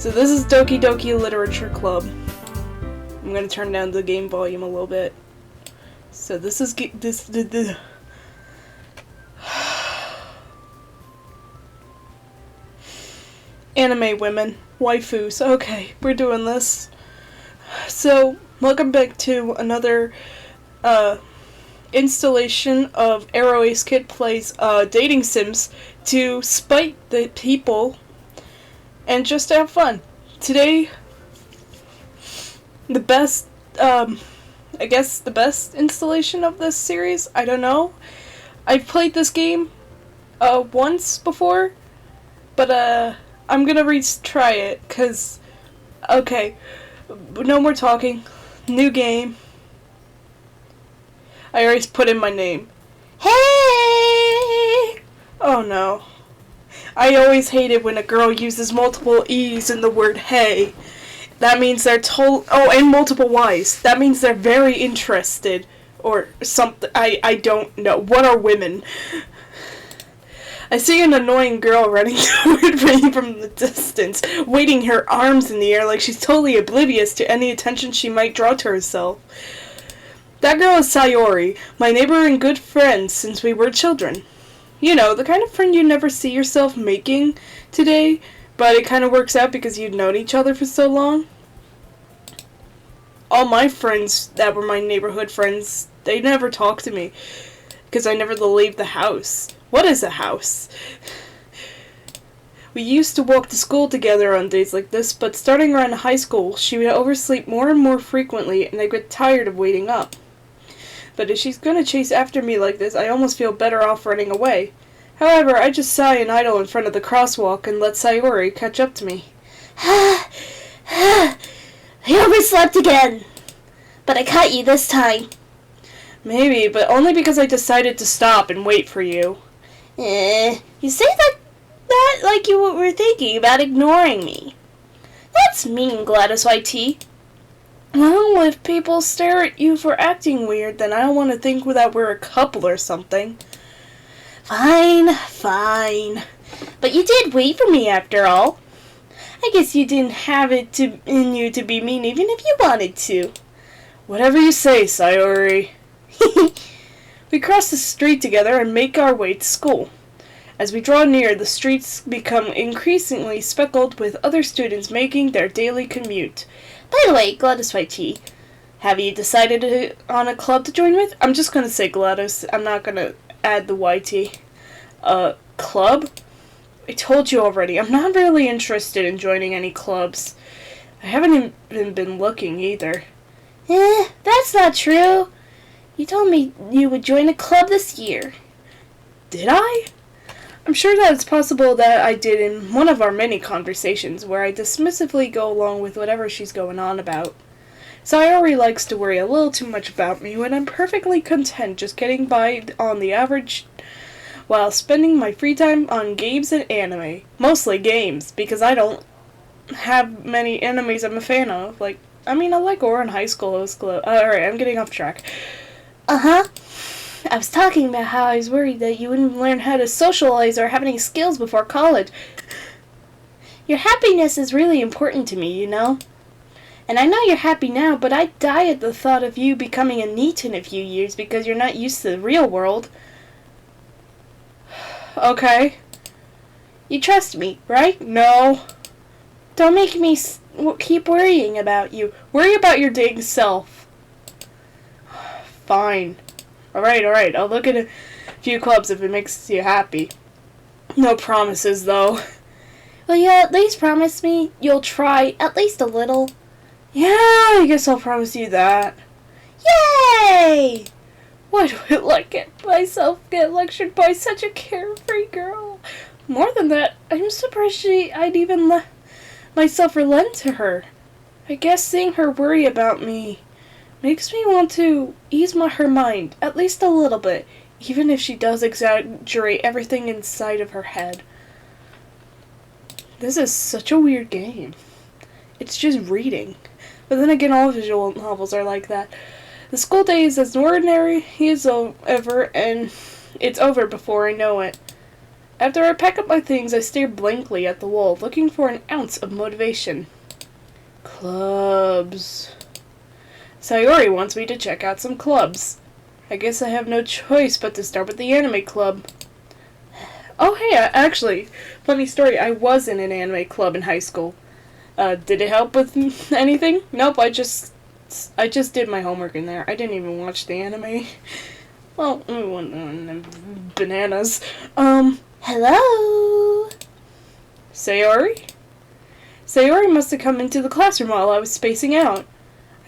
So this is Doki Doki Literature Club. I'm gonna turn down the game volume a little bit. So this is anime women, waifus. Okay, we're doing this. So welcome back to another installation of AroAce Kid Plays dating sims to spite the people and just to have fun. Today, the best, I guess the best installation of this series, I don't know. I've played this game once before, but I'm gonna retry it, cause, okay, no more talking, new game. I already put in my name. Hey! Oh no. I always hate it when a girl uses multiple E's in the word hey. That means they're and multiple Y's. That means they're very interested. Or something. I don't know. What are women? I see an annoying girl running toward me from the distance, waving her arms in the air like she's totally oblivious to any attention she might draw to herself. That girl is Sayori, my neighbor and good friend since we were children. You know, the kind of friend you never see yourself making today, but it kind of works out because you've known each other for so long. All my friends that were my neighborhood friends, they never talked to me because I never leave the house. What is a house? We used to walk to school together on days like this, but starting around high school, she would oversleep more and more frequently, and I get tired of waiting up. But if she's gonna chase after me like this, I almost feel better off running away. However, I just sigh and idle in front of the crosswalk and let Sayori catch up to me. I overslept again. But I caught you this time. Maybe, but only because I decided to stop and wait for you. You say that like you were thinking about ignoring me. That's mean, Gladys YT. Well, if people stare at you for acting weird, then I don't want to think that we're a couple or something. Fine. But you did wait for me after all. I guess you didn't have it in you to be mean even if you wanted to. Whatever you say, Sayori. We cross the street together and make our way to school. As we draw near, the streets become increasingly speckled with other students making their daily commute. By the way, Gladys YT, have you decided on a club to join with? I'm just gonna say Gladys. I'm not gonna add the YT. Club? I told you already, I'm not really interested in joining any clubs. I haven't even been looking either. That's not true. You told me you would join a club this year. Did I? I'm sure that it's possible that I did in one of our many conversations where I dismissively go along with whatever she's going on about. Sayori likes to worry a little too much about me when I'm perfectly content just getting by on the average while spending my free time on games and anime. Mostly games, because I don't have many animes I'm a fan of. I like Ouran High School. Alright, I'm getting off track. I was talking about how I was worried that you wouldn't learn how to socialize or have any skills before college. Your happiness is really important to me, you know? And I know you're happy now, but I'd die at the thought of you becoming a NEET in a few years because you're not used to the real world. Okay. You trust me, right? No. Don't make me keep worrying about you. Worry about your dang self. Fine. Alright, I'll look at a few clubs if it makes you happy. No promises, though. Will you at least promise me you'll try at least a little? Yeah, I guess I'll promise you that. Yay! Why do I get lectured by such a carefree girl? More than that, I'm surprised I'd even let myself relent to her. I guess seeing her worry about me makes me want to ease her mind, at least a little bit, even if she does exaggerate everything inside of her head. This is such a weird game. It's just reading. But then again, all visual novels are like that. The school day is as ordinary as ever, and it's over before I know it. After I pack up my things, I stare blankly at the wall, looking for an ounce of motivation. Clubs. Sayori wants me to check out some clubs. I guess I have no choice but to start with the anime club. Oh hey, actually, funny story, I was in an anime club in high school. Did it help with anything? Nope, I just did my homework in there. I didn't even watch the anime. Well, bananas. Hello? Sayori? Sayori must have come into the classroom while I was spacing out.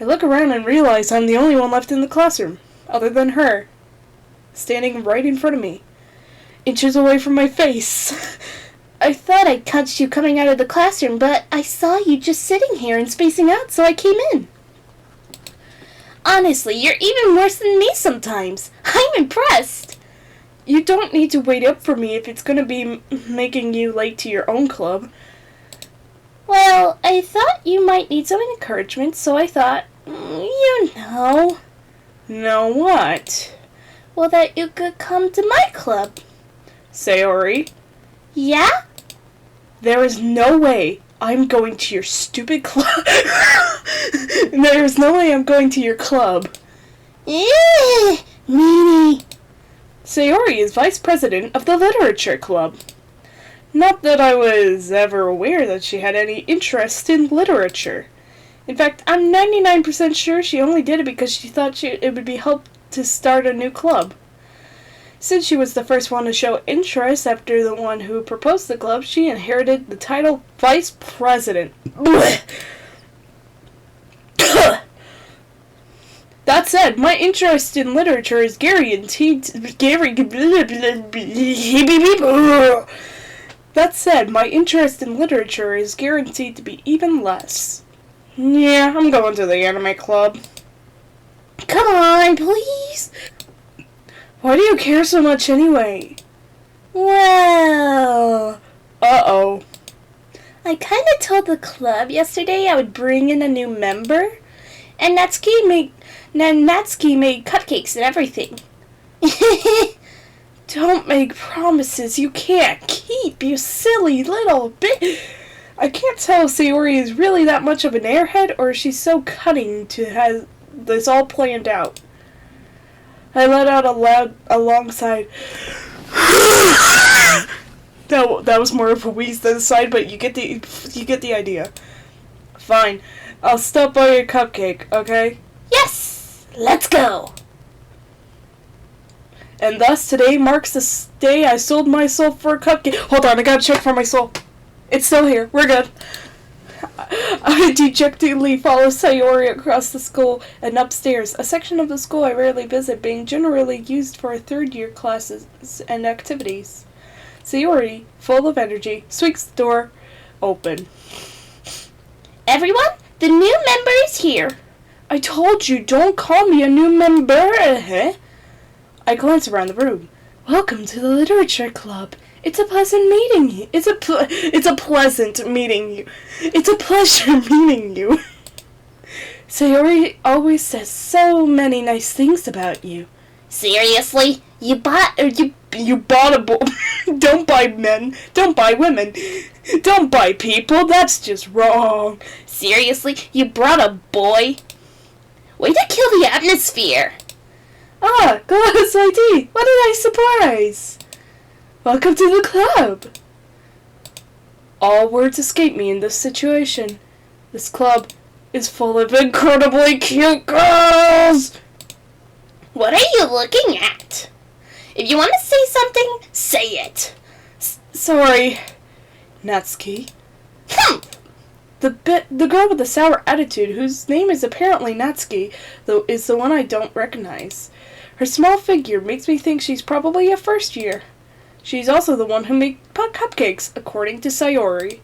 I look around and realize I'm the only one left in the classroom, other than her, standing right in front of me, inches away from my face. I thought I'd catch you coming out of the classroom, but I saw you just sitting here and spacing out, so I came in. Honestly, you're even worse than me sometimes. I'm impressed. You don't need to wait up for me if it's going to be making you late to your own club. Well, I thought you might need some encouragement, so I thought, you know. Know what? Well, that you could come to my club. Sayori? Yeah? There is no way I'm going to your stupid club. There is no way I'm going to your club. Meanie. Sayori is vice president of the literature club. Not that I was ever aware that she had any interest in literature. In fact, I'm 99% sure she only did it because she thought it would be help to start a new club. Since she was the first one to show interest after the one who proposed the club, she inherited the title Vice President. That said, my interest in literature is guaranteed to be even less. Yeah, I'm going to the anime club. Come on, please. Why do you care so much anyway? Well... Uh-oh. I kinda told the club yesterday I would bring in a new member, and Natsuki made cupcakes and everything. Don't make promises you can't keep, you silly little bit. I can't tell if Sayori is really that much of an airhead or if she's so cunning to have this all planned out. I let out a long sigh. That was more of a wheeze than a sigh, but you get the idea. Fine, I'll stop by your cupcake, okay? Yes, let's go. And thus today marks the day I sold my soul for a cupcake. Hold on, I gotta check for my soul. It's still here. We're good. I dejectedly follow Sayori across the school and upstairs, a section of the school I rarely visit, being generally used for third-year classes and activities. Sayori, full of energy, squeaks the door open. Everyone, the new member is here. I told you, don't call me a new member. I glance around the room. Welcome to the literature club. It's a pleasant meeting you. It's a pleasant meeting you. It's a pleasure meeting you. Sayori always says so many nice things about you. Seriously? You bought a boy. Don't buy men. Don't buy women. Don't buy people. That's just wrong. Seriously? You brought a boy? Way to kill the atmosphere. Ah, glass ID. What did I surprise? Welcome to the club. All words escape me in this situation. This club is full of incredibly cute girls. What are you looking at? If you want to say something, say it. Sorry, Natsuki. The girl with the sour attitude, whose name is apparently Natsuki, though is the one I don't recognize. Her small figure makes me think she's probably a first year. She's also the one who made cupcakes, according to Sayori.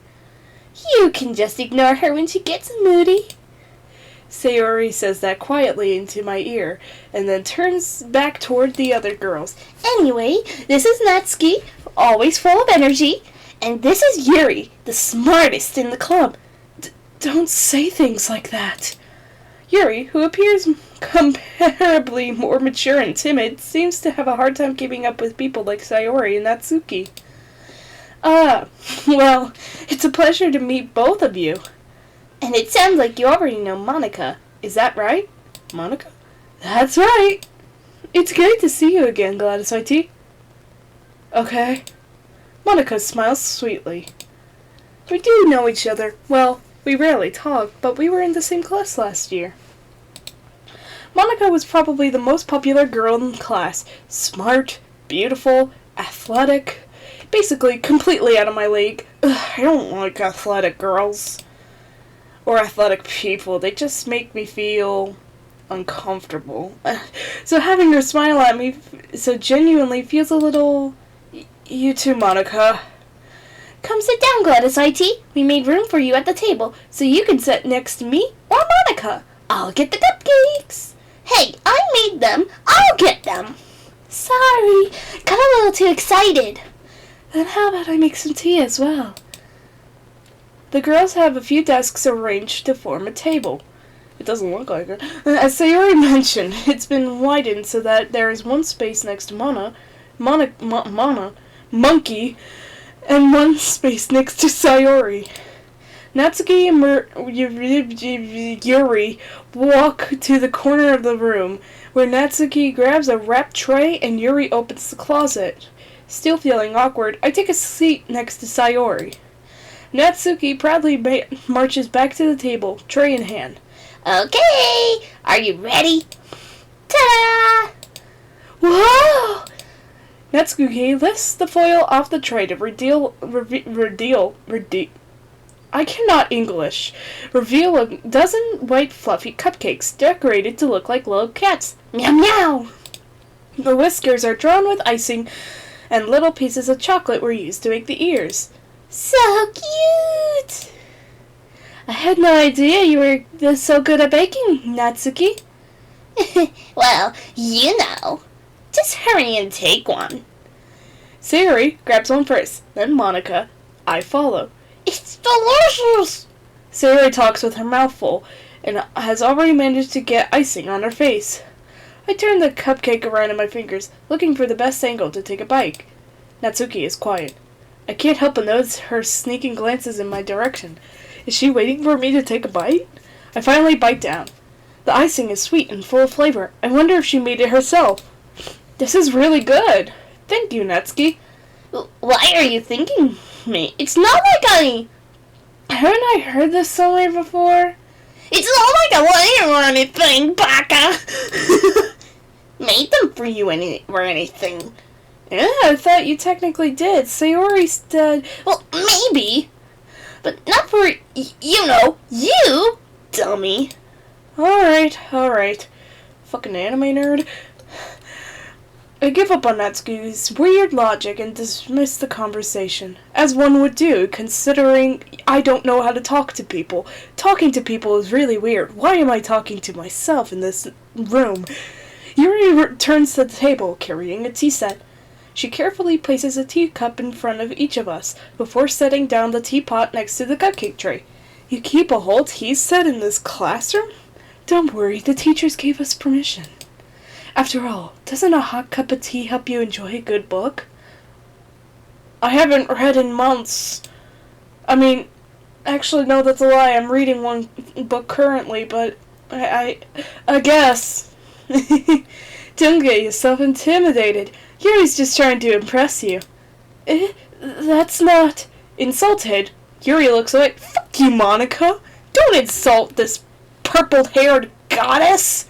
You can just ignore her when she gets moody. Sayori says that quietly into my ear, and then turns back toward the other girls. Anyway, this is Natsuki, always full of energy, and this is Yuri, the smartest in the club. Don't say things like that. Yuri, who appears comparably more mature and timid, seems to have a hard time keeping up with people like Sayori and Natsuki. Ah, well, it's a pleasure to meet both of you. And it sounds like you already know Monica. Is that right? Monica? That's right. It's great to see you again, Gladys IT. Okay. Monica smiles sweetly. We do know each other. Well, we rarely talk, but we were in the same class last year. Monica was probably the most popular girl in class. Smart, beautiful, athletic. Basically, completely out of my league. Ugh, I don't like athletic girls. Or athletic people. They just make me feel uncomfortable. So having her smile at me so genuinely feels a little... You too, Monica. Come sit down, Gladys IT. We made room for you at the table, so you can sit next to me or Monica. I'll get the cupcakes. Hey, I made them. I'll get them. Sorry, got a little too excited. Then how about I make some tea as well? The girls have a few desks arranged to form a table. It doesn't look like it. As Sayori mentioned, it's been widened so that there is one space next to Monkey, and one space next to Sayori. Natsuki and Yuri walk to the corner of the room, where Natsuki grabs a wrapped tray and Yuri opens the closet. Still feeling awkward, I take a seat next to Sayori. Natsuki proudly marches back to the table, tray in hand. Okay, are you ready? Ta-da! Whoa! Natsuki lifts the foil off the tray to reveal I cannot English. Reveal a dozen white fluffy cupcakes decorated to look like little cats. Meow meow! The whiskers are drawn with icing, and little pieces of chocolate were used to make the ears. So cute! I had no idea you were so good at baking, Natsuki. Well, you know. Just hurry and take one. Sayori grabs one first, then Monica. I follow. It's delicious! Sayori talks with her mouth full, and has already managed to get icing on her face. I turn the cupcake around in my fingers, looking for the best angle to take a bite. Natsuki is quiet. I can't help but notice her sneaking glances in my direction. Is she waiting for me to take a bite? I finally bite down. The icing is sweet and full of flavor. I wonder if she made it herself. This is really good. Thank you, Natsuki. Why are you thanking me? It's not like Haven't I heard this somewhere before? It's not like I want or anything, Baka! Made them for you or anything. Yeah, I thought you technically did. Sayori said... Well, maybe. But not for, you, dummy. Alright. Fucking anime nerd. I give up on Natsuki's weird logic and dismiss the conversation, as one would do, considering I don't know how to talk to people. Talking to people is really weird. Why am I talking to myself in this room? Yuri returns to the table, carrying a tea set. She carefully places a teacup in front of each of us, before setting down the teapot next to the cupcake tray. You keep a whole tea set in this classroom? Don't worry, the teachers gave us permission. After all, doesn't a hot cup of tea help you enjoy a good book? I haven't read in months. Actually, no, that's a lie. I'm reading one book currently, but I guess. Don't get yourself intimidated. Yuri's just trying to impress you. That's not... Insulted. Yuri looks away. Fuck you, Monica. Don't insult this purple-haired goddess.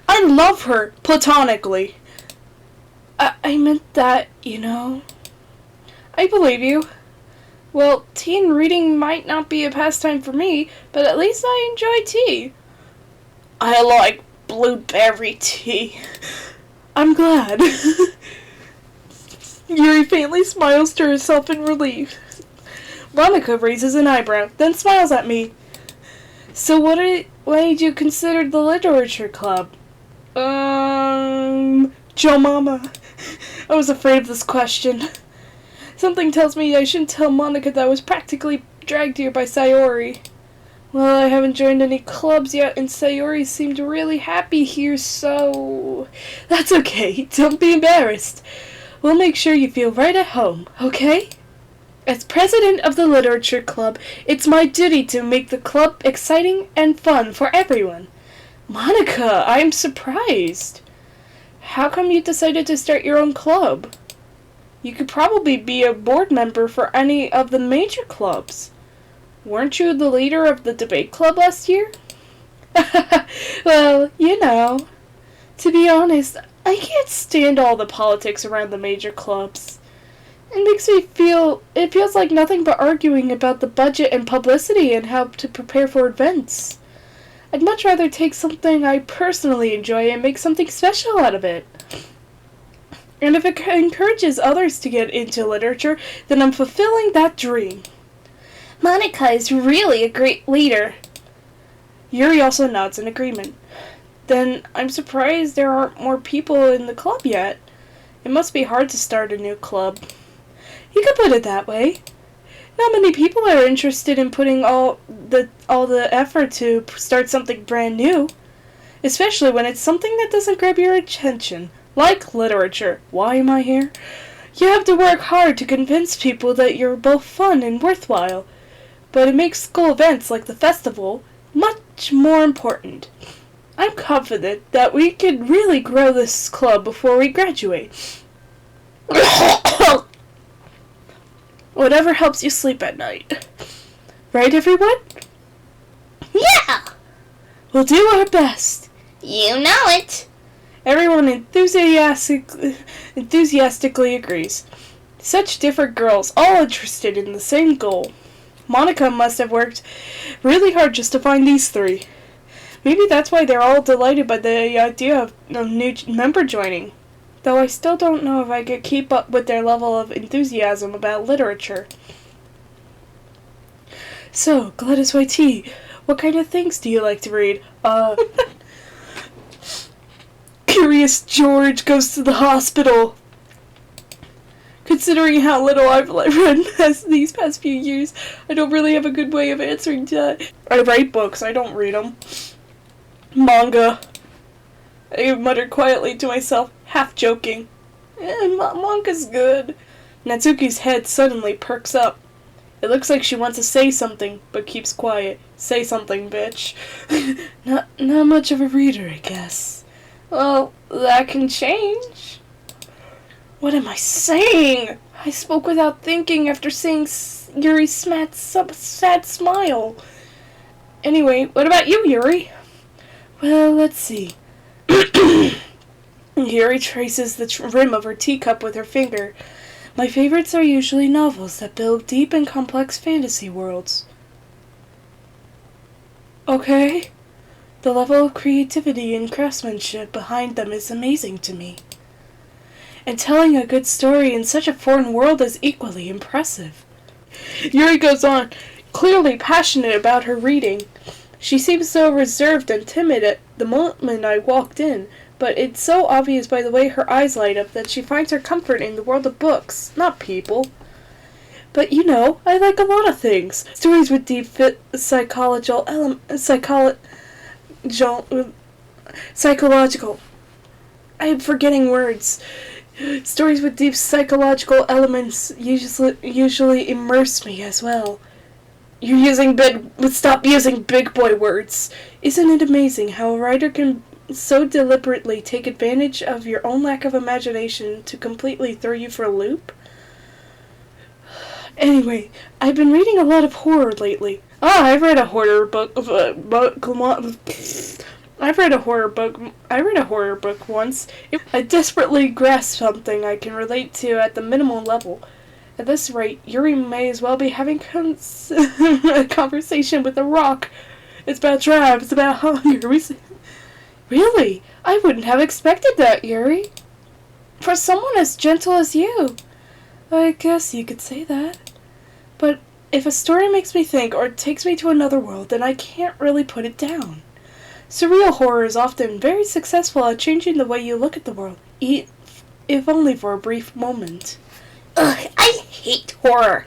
I love her, platonically. I meant that, I believe you. Well, tea and reading might not be a pastime for me, but at least I enjoy tea. I like blueberry tea. I'm glad. Yuri faintly smiles to herself in relief. Monica raises an eyebrow, then smiles at me. So why did you consider the literature club? Joe Mama. I was afraid of this question. Something tells me I shouldn't tell Monica that I was practically dragged here by Sayori. Well, I haven't joined any clubs yet, and Sayori seemed really happy here, so... That's okay, don't be embarrassed. We'll make sure you feel right at home, okay? As president of the literature club, it's my duty to make the club exciting and fun for everyone. Monica, I'm surprised. How come you decided to start your own club? You could probably be a board member for any of the major clubs. Weren't you the leader of the debate club last year? Well, you know. To be honest, I can't stand all the politics around the major clubs. It feels like nothing but arguing about the budget and publicity and how to prepare for events. I'd much rather take something I personally enjoy and make something special out of it. And if it encourages others to get into literature, then I'm fulfilling that dream. Monica is really a great leader. Yuri also nods in agreement. Then I'm surprised there aren't more people in the club yet. It must be hard to start a new club. You could put it that way. Not many people are interested in putting all the effort to start something brand new, especially when it's something that doesn't grab your attention, like literature. Why am I here? You have to work hard to convince people that you're both fun and worthwhile, but it makes school events like the festival much more important. I'm confident that we could really grow this club before we graduate. Whatever helps you sleep at night. Right, everyone? Yeah! We'll do our best. You know it. Everyone enthusiastically agrees. Such different girls, all interested in the same goal. Monica must have worked really hard just to find these three. Maybe that's why they're all delighted by the idea of a new member joining. Though I still don't know if I could keep up with their level of enthusiasm about literature. So, Gladys YT, what kind of things do you like to read? Curious George goes to the hospital. Considering how little I've read these past few years, I don't really have a good way of answering that. I write books, I don't read them. Manga. I muttered quietly to myself, half joking. Manga's good. Natsuki's head suddenly perks up. It looks like she wants to say something, but keeps quiet. Say something, bitch. Not much of a reader, I guess. Well, that can change. What am I saying? I spoke without thinking after seeing Yuri's sad smile. Anyway, what about you, Yuri? Well, let's see. Yuri traces the rim of her teacup with her finger. My favorites are usually novels that build deep and complex fantasy worlds. Okay. The level of creativity and craftsmanship behind them is amazing to me. And telling a good story in such a foreign world is equally impressive. Yuri goes on, clearly passionate about her reading. She seems so reserved and timid at the moment I walked in, but it's so obvious by the way her eyes light up that she finds her comfort in the world of books, not people. But you know, I like a lot of things. Stories with deep psychological. I'm forgetting words. Stories with deep psychological elements usually immerse me as well. Stop using big boy words. Isn't it amazing how a writer can so deliberately take advantage of your own lack of imagination to completely throw you for a loop? Anyway, I've been reading a lot of horror lately. I read a horror book once. I desperately grasped something I can relate to at the minimum level. At this rate, Yuri may as well be having a conversation with a rock. It's about drive, it's about hunger. Really? I wouldn't have expected that, Yuri. For someone as gentle as you. I guess you could say that. But if a story makes me think or takes me to another world, then I can't really put it down. Surreal horror is often very successful at changing the way you look at the world, if only for a brief moment. Ugh, I hate horror.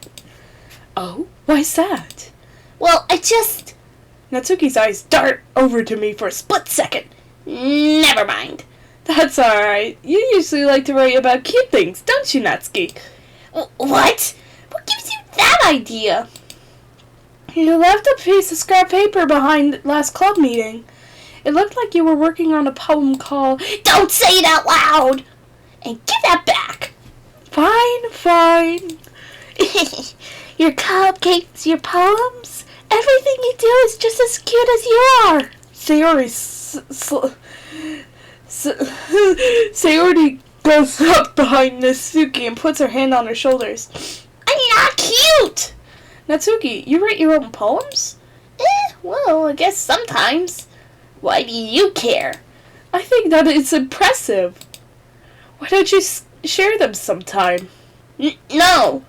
Oh? Why's that? Well, Natsuki's eyes dart over to me for a split second. Never mind. That's alright. You usually like to write about cute things, don't you, Natsuki? What? What gives you that idea? You left a piece of scrap paper behind last club meeting. It looked like you were working on a poem called... Don't say it out loud! And give that back! Fine. Your cupcakes, your poems, everything you do is just as cute as you are. Sayori Sayori goes up behind Natsuki and puts her hand on her shoulders. I'm not cute! Natsuki, you write your own poems? Well, I guess sometimes. Why do you care? I think that it's impressive. Why don't you share them sometime? No!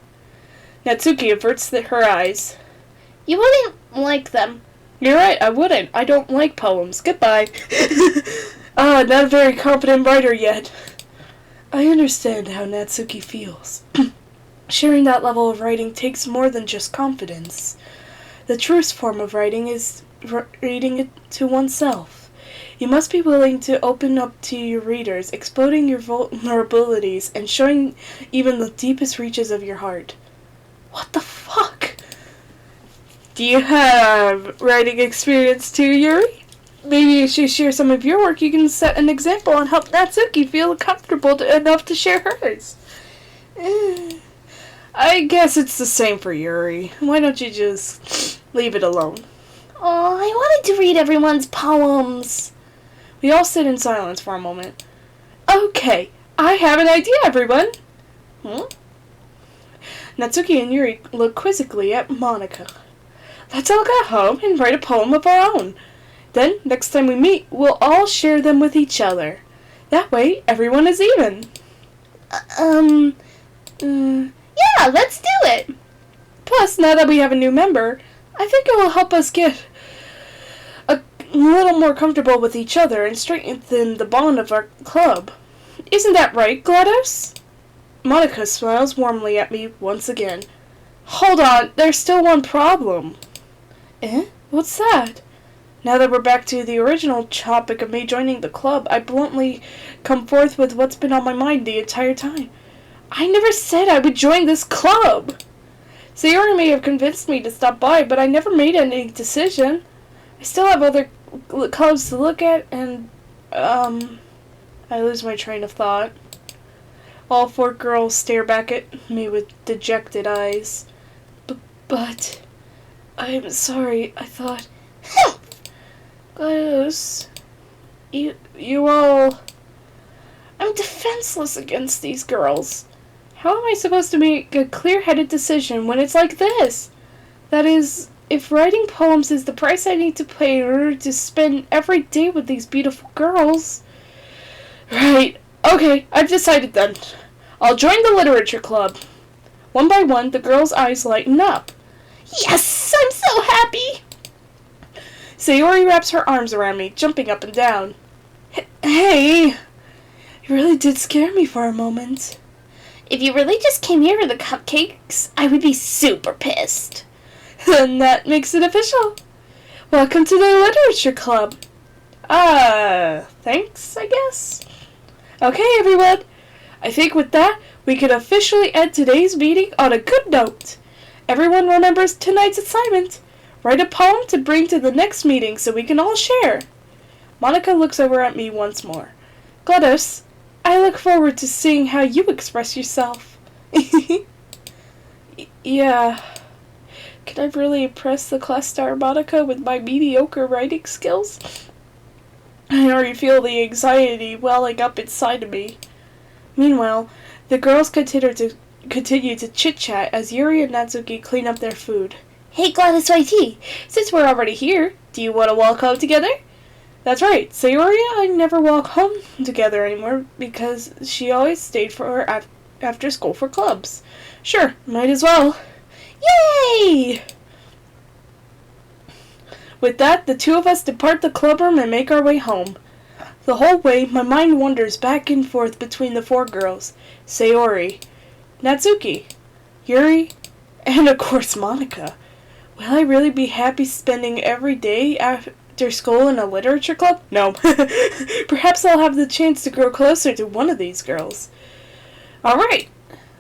Natsuki averts her eyes. You wouldn't like them. You're right, I wouldn't. I don't like poems. Goodbye. Not a very competent writer yet. I understand how Natsuki feels. Sharing that level of writing takes more than just confidence. The truest form of writing is reading it to oneself. You must be willing to open up to your readers, exploding your vulnerabilities and showing even the deepest reaches of your heart. What the fuck? Do you have writing experience too, Yuri? Maybe if you share some of your work, you can set an example and help Natsuki feel comfortable enough to share hers. I guess it's the same for Yuri. Why don't you just leave it alone? Oh, I wanted to read everyone's poems. We all sit in silence for a moment. Okay, I have an idea, everyone. Natsuki and Yuri look quizzically at Monica. Let's all go home and write a poem of our own. Then, next time we meet, we'll all share them with each other. That way, everyone is even. Yeah, let's do it. Plus, now that we have a new member, I think it will help us get a little more comfortable with each other and strengthen the bond of our club. Isn't that right, GLaDOS? Monica smiles warmly at me once again. Hold on, there's still one problem. What's that? Now that we're back to the original topic of me joining the club, I bluntly come forth with what's been on my mind the entire time. I never said I would join this club. Sayori may have convinced me to stop by, but I never made any decision. I still have other clubs to look at, and, I lose my train of thought. All four girls stare back at me with dejected eyes. But, I'm sorry, I thought... GLaDOS, you all... I'm defenseless against these girls. How am I supposed to make a clear-headed decision when it's like this? That is, if writing poems is the price I need to pay in order to spend every day with these beautiful girls... Right, okay, I've decided then. I'll join the literature club. One by one, the girls' eyes lighten up. Yes, I'm so happy! Sayori wraps her arms around me, jumping up and down. Hey! You really did scare me for a moment. If you really just came here for the cupcakes, I would be super pissed. Then that makes it official. Welcome to the literature club. Thanks, I guess. Okay, everyone. I think with that, we can officially end today's meeting on a good note. Everyone remembers tonight's assignment. Write a poem to bring to the next meeting so we can all share. Monica looks over at me once more. GLaDOS, I look forward to seeing how you express yourself. Yeah. Can I really impress the class star Monica with my mediocre writing skills? I already feel the anxiety welling up inside of me. Meanwhile, the girls continue to chit-chat as Yuri and Natsuki clean up their food. Hey, GLaDOS YT, Since we're already here, do you want to walk home together? That's right, Sayori and I never walk home together anymore because she always stayed for after school for clubs. Sure, might as well. Yay! With that, the two of us depart the clubroom and make our way home. The whole way, my mind wanders back and forth between the four girls, Sayori, Natsuki, Yuri, and of course Monica. Will I really be happy spending every day after school in a literature club? No. Perhaps I'll have the chance to grow closer to one of these girls. Alright.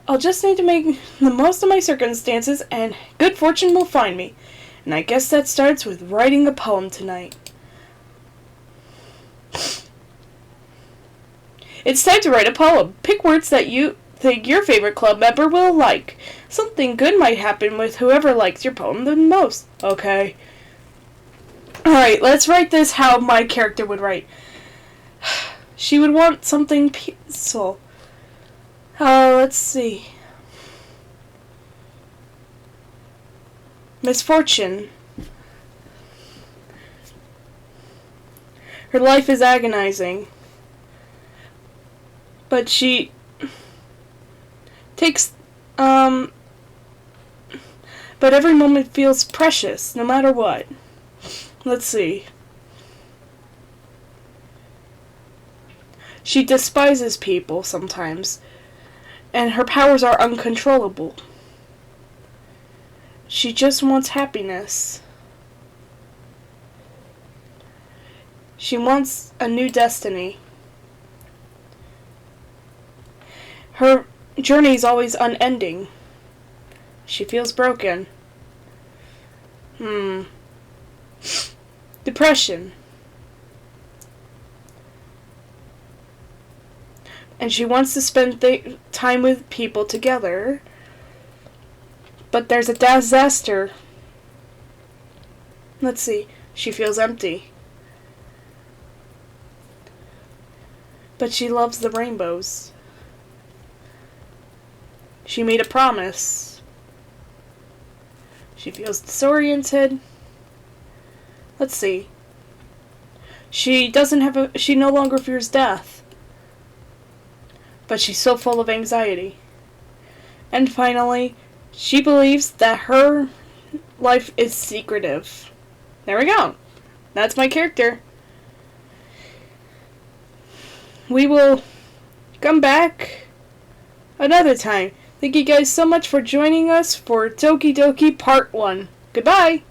I'll just need to make the most of my circumstances, and good fortune will find me. And I guess that starts with writing a poem tonight. It's time to write a poem. Pick words that you think your favorite club member will like. Something good might happen with whoever likes your poem the most. Okay. Alright, let's write this how my character would write. She would want something peaceful. Let's see. Misfortune. Her life is agonizing. But she takes, but every moment feels precious, no matter what. Let's see. She despises people sometimes, and her powers are uncontrollable. She just wants happiness. She wants a new destiny. Her journey is always unending. She feels broken. Depression. And she wants to spend time with people together. But there's a disaster. Let's see. She feels empty. But she loves the rainbows. She made a promise. She feels disoriented. Let's see. She no longer fears death. But she's so full of anxiety. And finally, she believes that her life is secretive. There we go. That's my character. We will come back another time. Thank you guys so much for joining us for Doki Doki Part 1. Goodbye!